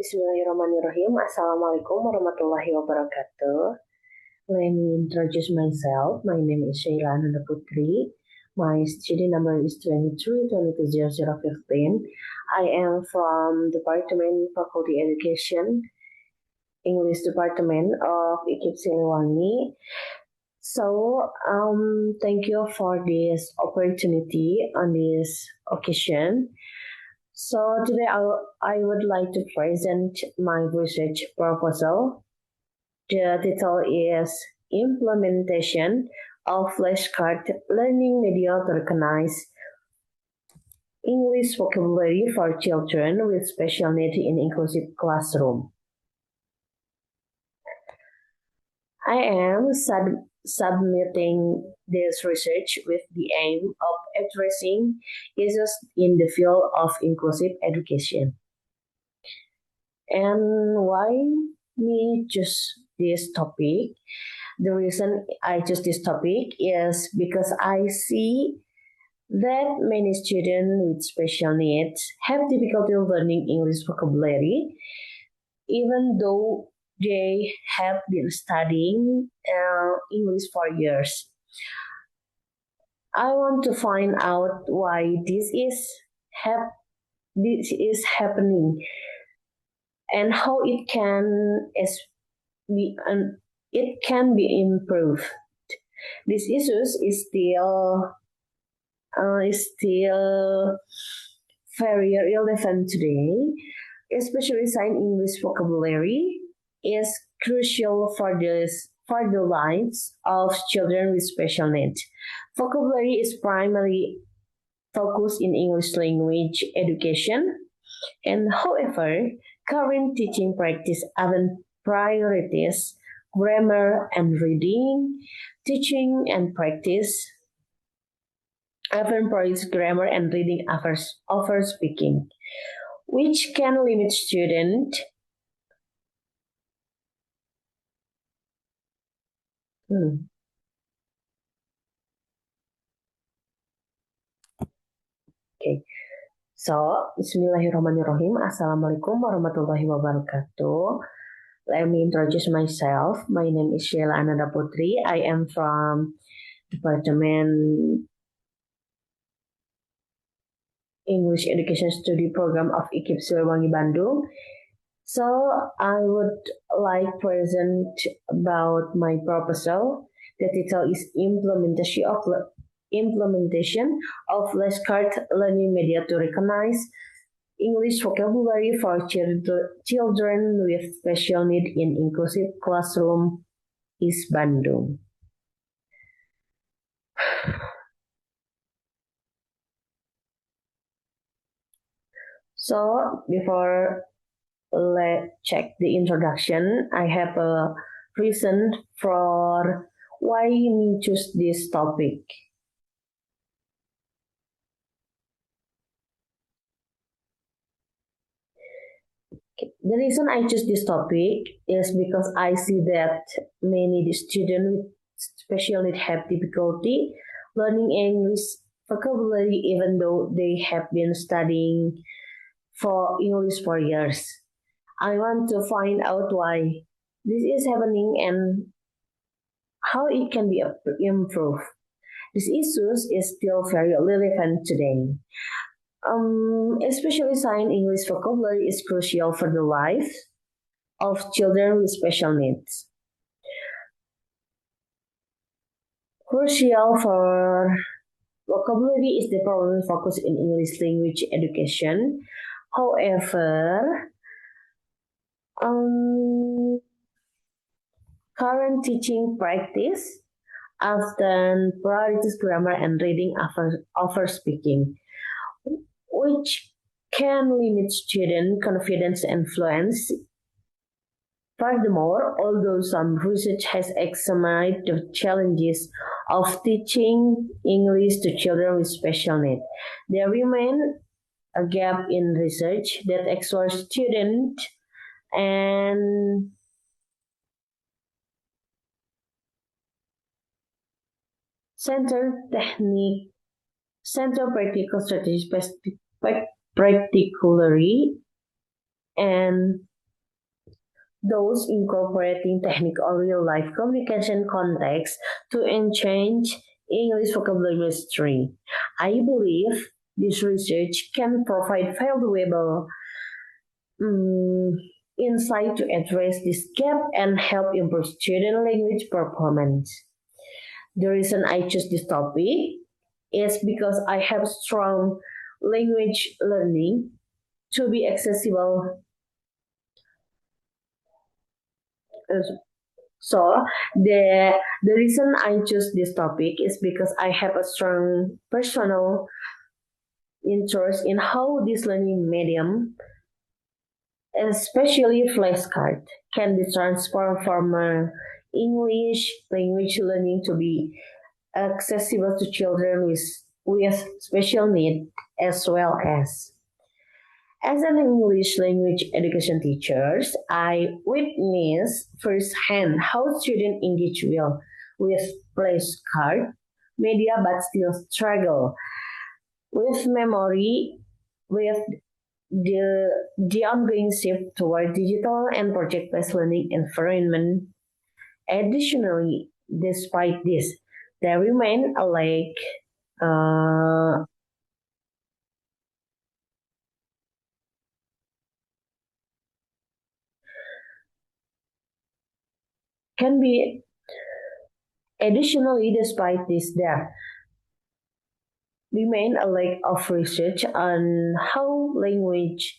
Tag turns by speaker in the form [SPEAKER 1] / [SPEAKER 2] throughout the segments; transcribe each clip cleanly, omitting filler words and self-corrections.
[SPEAKER 1] Bismillahirrahmanirrahim. Assalamualaikum warahmatullahi wabarakatuh. Let me introduce myself. My name is Sheila Ananda Putri. My student number is 23220015. I am from Department Faculty Education, English Department of IKIP Siliwangi. Thank you for this opportunity on this occasion. So today I would like to present my research proposal. The title is Implementation of Flashcard Learning Media to Recognize English Vocabulary for Children with Special Needs in Inclusive Classroom. I am submitting this research with the aim of addressing issues in the field of inclusive education. And why me choose this topic? The reason I choose this topic is because I see that many students with special needs have difficulty learning English vocabulary, even though they have been studying English for years. I want to find out why this is happening and how it can be improved. This issue is still very relevant today, especially sign English vocabulary is crucial for the lives of children with special needs. Vocabulary is primarily focused in English language education, and however, current teaching practice often prioritize grammar and reading, teaching and practice often prioritize grammar and reading over speaking, which can limit student Okay. Bismillahirrahmanirrahim. Assalamualaikum warahmatullahi wabarakatuh. Let me introduce myself. My name is Sheila Ananda Putri. I am from Department English Education Study Program of IKIP Siliwangi Bandung. So I would like to present about my proposal. The title is Implementation of flashcard learning media to recognize English vocabulary for children with special need in inclusive classroom is Bandung. So before let's check the introduction, I have a reason for why we choose this topic. The reason I choose this topic is because I see that many students with special needs have difficulty learning English vocabulary even though they have been studying for English for years. I want to find out why this is happening and how it can be improved. This issue is still very relevant today. Especially sign English vocabulary is crucial for the life of children with special needs. Crucial for vocabulary is the primary focus in English language education. However, current teaching practice often prioritizes grammar and reading over speaking, which can limit student confidence and fluency. Furthermore, although some research has examined the challenges of teaching English to children with special needs, there remains a gap in research that explores student and center practical strategies particularly and those incorporating technical or real-life communication context to enhance English vocabulary mastery. I believe this research can provide valuable mm, insight to address this gap and help improve student language performance. The reason I choose this topic is because I have strong language learning to be accessible. uh, So the reason I choose this topic is because I have a strong personal interest in how this learning medium, especially flashcard, can be transformed from English language learning to be accessible to children with special needs as well as an English language education teacher. I witness firsthand how students engage well with flashcard media but still struggle with memory with the ongoing shift toward digital and project-based learning environment. Additionally, despite this, there remain a lack uh, can be additionally despite this there remain a lack of research on how English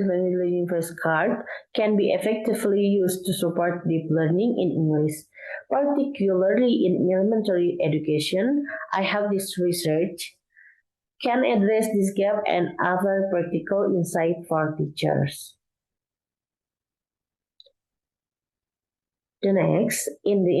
[SPEAKER 1] language learning flashcards can be effectively used to support deep learning in English, particularly in elementary education. I have this research can address this gap and other practical insight for teachers. The next, in the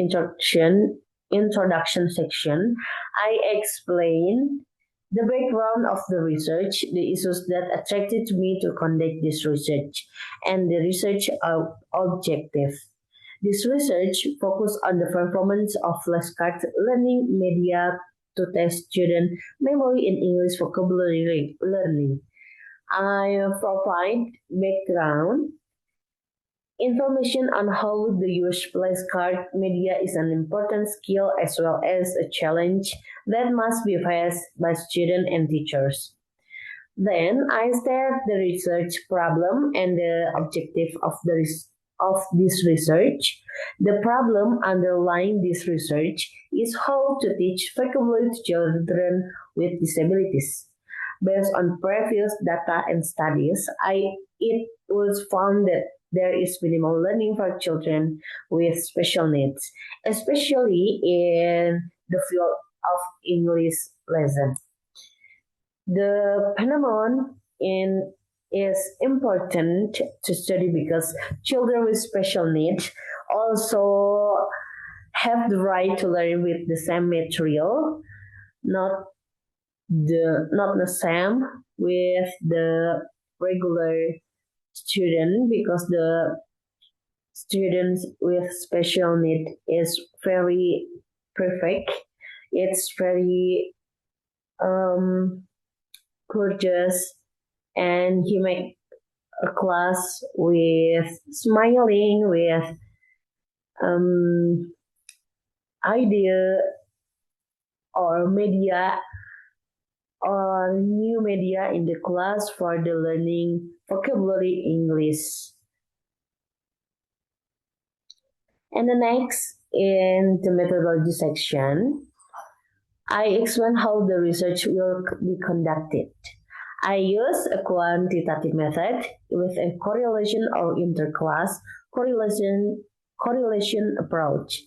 [SPEAKER 1] introduction section, I explain the background of the research, the issues that attracted me to conduct this research, and the research objective. This research focused on the performance of flashcard learning media to test student memory and English vocabulary learning. I provide background information on how the use flashcard media is an important skill as well as a challenge that must be faced by students and teachers. Then I state the research problem and the objective of this research. The problem underlying this research is how to teach vocabulary to children with disabilities. Based on previous data and studies, it was found that there is minimal learning for children with special needs, especially in the field of English lesson. The phenomenon is important to study because children with special needs also have the right to learn with the same material, not not the same with the regular student because the students with special need is very perfect. It's very gorgeous, and he make a class with smiling, with um, idea or media or new media in the class for the learning vocabulary English. And the next in the methodology section, I explain how the research will be conducted. I use a quantitative method with a correlation or interclass correlation approach.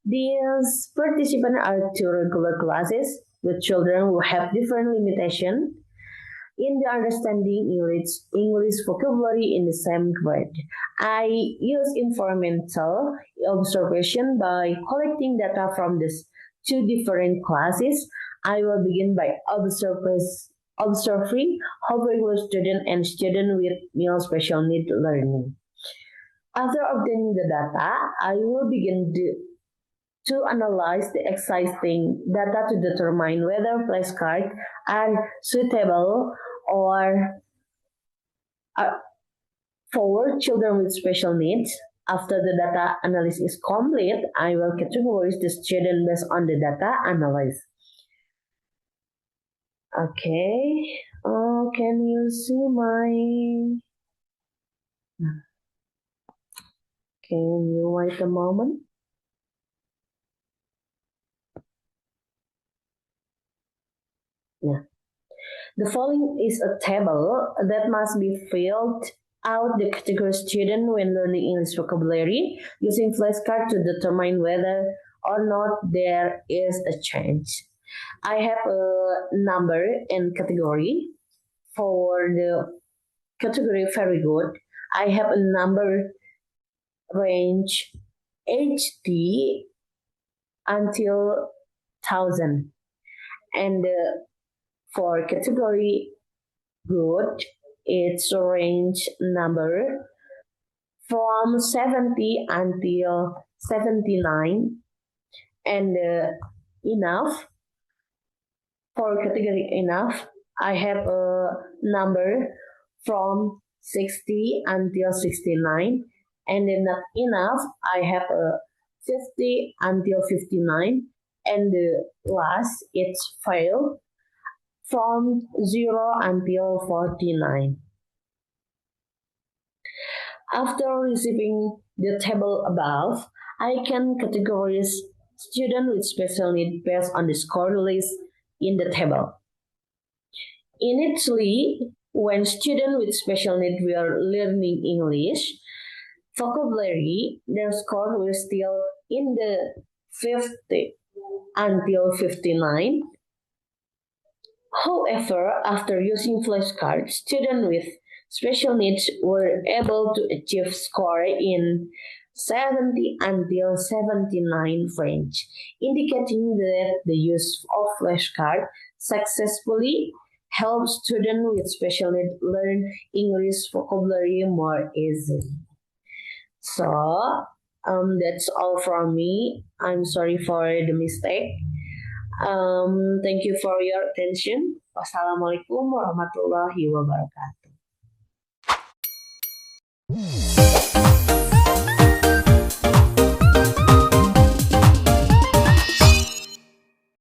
[SPEAKER 1] These participants are two regular classes with children who have different limitations in the understanding English vocabulary in the same grade. I use informational observation by collecting data from these two different classes. I will begin by observing how regular student and student with meal special need learning. After obtaining the data, I will begin to analyze the existing data to determine whether flashcards are suitable or For children with special needs, after the data analysis is complete, I will categorize the student based on the data analysis. Okay, can you see my... Can you wait a moment? Yeah. The following is a table that must be filled out the category student when learning English vocabulary using flashcard to determine whether or not there is a change. I have a number and category. For the category very good, I have a number range HD until 1000, and for category good, its range number from 70 until 79, and enough. For category enough, I have a number from 60 until 69, and then not enough, I have a 50 until 59, and the last it's fail from 0 until 49. After receiving the table above, I can categorize student with special need based on the score list in the table. Initially, when students with special need were learning English, vocabulary, their score was still in the 50 until 59. However, after using flashcards, students with special needs were able to achieve score in 70 until 79 range, indicating that the use of flashcard successfully helps students with special needs learn English vocabulary more easily. So, that's all from me. I'm sorry for the mistake. Thank you for your attention. Wassalamualaikum warahmatullahi wabarakatuh.